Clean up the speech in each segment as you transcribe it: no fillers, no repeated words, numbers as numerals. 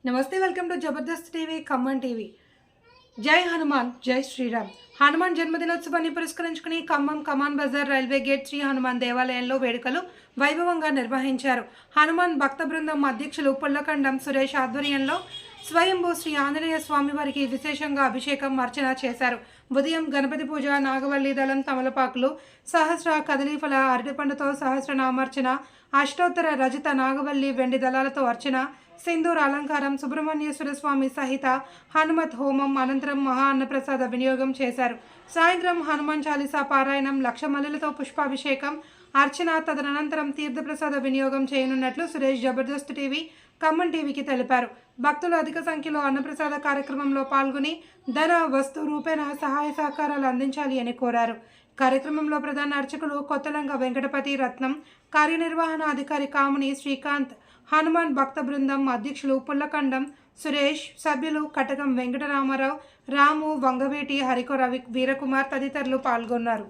नमस्ते, welcome to जबरदस्त TV Khamman TV. जय हनुमान जय श्रीराम। హనుమాన్ జన్మదినోత్సవాన్ని పురస్కరించుకుని ఖమ్మం కమాన్ బజార్ రైల్వే గేట్ శ్రీ హనుమాన్ దేవాలయంలో వేడుకలు వైభవంగా నిర్వహించారు. హనుమాన్ భక్త బృందం అధ్యక్షులు పుల్లకండం సురేష్ ఆధ్వర్యంలో స్వయంభూ శ్రీ ఆంజనేయ స్వామి వారికి విశేషంగా అభిషేకం అర్చన చేశారు. ఉదయం గణపతి పూజ, నాగవల్లి దళం, తమలపాకులు, సహస్ర కదలీఫల అరటిపండుతో సహస్రనామార్చన, అష్టోత్తర రజిత నాగవల్లి వెండి దళాలతో అర్చన, సింధూర అలంకారం, సుబ్రహ్మణ్యేశ్వర స్వామి సహిత హనుమత్ హోమం అనంతరం మహా అన్నప్రసాద వినియోగం చేశారు. సాయంత్రం హనుమాన్ చాలీసా పారాయణం, లక్ష మల్లెలతో పుష్పాభిషేకం, అర్చన, తదనంతరం తీర్థప్రసాద వినియోగం చేయనున్నట్లు సురేష్ జబర్దస్త్ టీవీ ఖమ్మం టీవీకి తెలిపారు. భక్తులు అధిక సంఖ్యలో అన్నప్రసాద కార్యక్రమంలో పాల్గొని ధన వస్తు రూపేణ సహాయ సహకారాలు అందించాలి అని కోరారు. కార్యక్రమంలో ప్రధాన అర్చకులు కొత్తలంగ వెంకటపతి రత్నం, కార్యనిర్వహణ అధికారి కాముని శ్రీకాంత్, హనుమాన్ భక్త బృందం అధ్యక్షులు పుల్లకండం సురేష్, సభ్యులు కటకం వెంకటరామారావు, రాము, వంగవేటి, హరికో రవి, వీరకుమార్ తదితరులు పాల్గొన్నారు.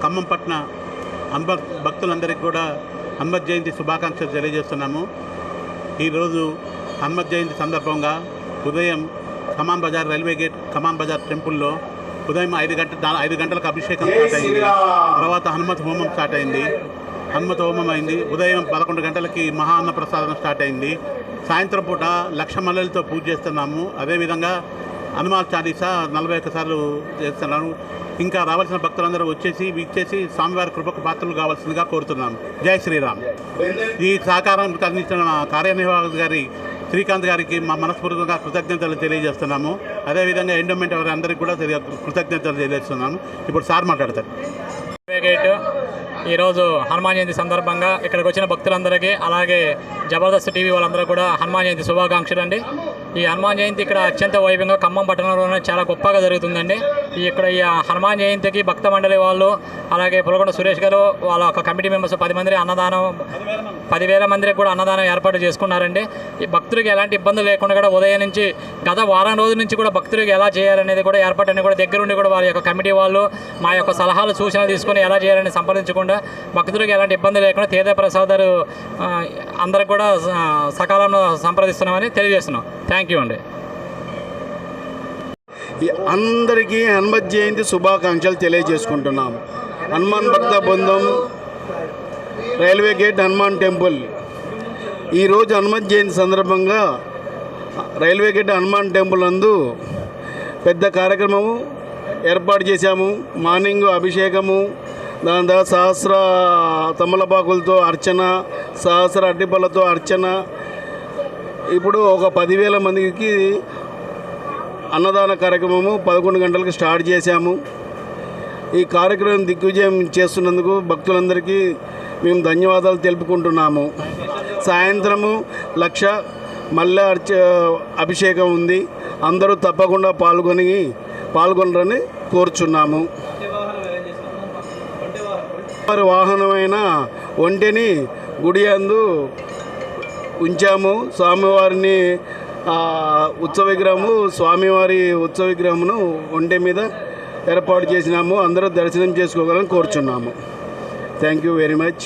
ఖమ్మం పట్న భక్తులందరికీ కూడా హనుమత్ జయంతి శుభాకాంక్షలు తెలియజేస్తున్నాము. ఈరోజు హనుమత్ జయంతి సందర్భంగా ఉదయం కమాన్ బజార్ రైల్వే గేట్ కమాన్ బజార్ టెంపుల్లో ఉదయం 5 గంటలకు అభిషేకం స్టార్ట్ అయింది. తర్వాత హనుమత్ హోమం స్టార్ట్ అయింది. హనుమత్ హోమం అయింది. ఉదయం 11 గంటలకి మహా అన్న ప్రసాదం స్టార్ట్ అయింది. సాయంత్రం పూట లక్ష మల్లెలతో పూజ చేస్తున్నాము. అదేవిధంగా హనుమాన్ చాలీసా 41 సార్లు చేస్తున్నాను. ఇంకా రావాల్సిన భక్తులందరూ వీక్షేసి స్వామివారి కృపకు పాత్రలు కావాల్సిందిగా కోరుతున్నాం. జై శ్రీరామ్. ఈ సహకారం అందించిన కార్యనిర్వాహక గారి శ్రీకాంత్ గారికి మా మనస్ఫూర్తిగా కృతజ్ఞతలు తెలియజేస్తున్నాము. అదేవిధంగా ఎండోమెంట్ వారి అందరికీ కూడా కృతజ్ఞతలు తెలియజేస్తున్నాము. ఇప్పుడు సార్ మాట్లాడతారు. ఈరోజు హనుమాన్ జయంతి సందర్భంగా ఇక్కడికి వచ్చిన భక్తులందరికీ, అలాగే జబర్దస్త్ టీవీ వాళ్ళందరూ కూడా హనుమాన్ జయంతి శుభాకాంక్షలు అండి. ఈ హనుమాన్ జయంతి ఇక్కడ అత్యంత వైభవంగా ఖమ్మం పట్టణంలోనే చాలా గొప్పగా జరుగుతుందండి. ఇక్కడ ఈ హనుమాన్ జయంతికి భక్త మండలి వాళ్ళు, అలాగే పులకొండ సురేష్ గారు వాళ్ళ ఒక కమిటీ మెంబర్స్ 10 మంది అన్నదానం 10,000 మందికి కూడా అన్నదానం ఏర్పాటు చేసుకున్నారండి. ఈ భక్తులకి ఎలాంటి ఇబ్బందులు లేకుండా కూడా ఉదయం నుంచి గత వారం రోజుల నుంచి కూడా భక్తులకి ఎలా చేయాలనేది కూడా ఏర్పాటు కూడా దగ్గరుండి కూడా వాళ్ళ యొక్క కమిటీ వాళ్ళు మా యొక్క సలహాలు సూచనలు తీసుకొని ఎలా చేయాలని సంప్రదించకుండా భక్తులకు ఎలాంటి ఇబ్బంది లేకుండా తీర్థ ప్రసాదాలు అందరికి కూడా సకాలంలో సంప్రదిస్తున్నామని తెలియజేస్తున్నాం. థ్యాంక్ యూ అండి. అందరికీ హనుమత్ జయంతి శుభాకాంక్షలు తెలియజేసుకుంటున్నాం. హనుమాన్ భక్త బృందం రైల్వే గేట్ హనుమాన్ టెంపుల్ ఈరోజు హనుమత్ జయంతి సందర్భంగా రైల్వే గేట్ హనుమాన్ టెంపుల్ నందు పెద్ద కార్యక్రమము ఏర్పాటు చేశాము. మార్నింగ్ అభిషేకము, దాని తర్వాత సహస్ర తమలపాకులతో అర్చన, సహస్ర అరటిపళ్ళతో అర్చన. ఇప్పుడు ఒక 10,000 మందికి అన్నదాన కార్యక్రమము 11 గంటలకు స్టార్ట్ చేశాము. ఈ కార్యక్రమం దిగ్విజయం చేస్తున్నందుకు భక్తులందరికీ మేము ధన్యవాదాలు తెలుపుకుంటున్నాము. సాయంత్రము లక్ష మల్లె అభిషేకం ఉంది. అందరూ తప్పకుండా పాల్గొనరని కోరుచున్నాము. వారి వాహనమైన ఒంటెని గుడి యందు ఉంచాము. స్వామివారిని స్వామివారి ఉత్సవ విగ్రహమును ఒంటె మీద ఏర్పాటు చేసినాము. అందరూ దర్శనం చేసుకోగలని కోరుచున్నాము. Thank you very much.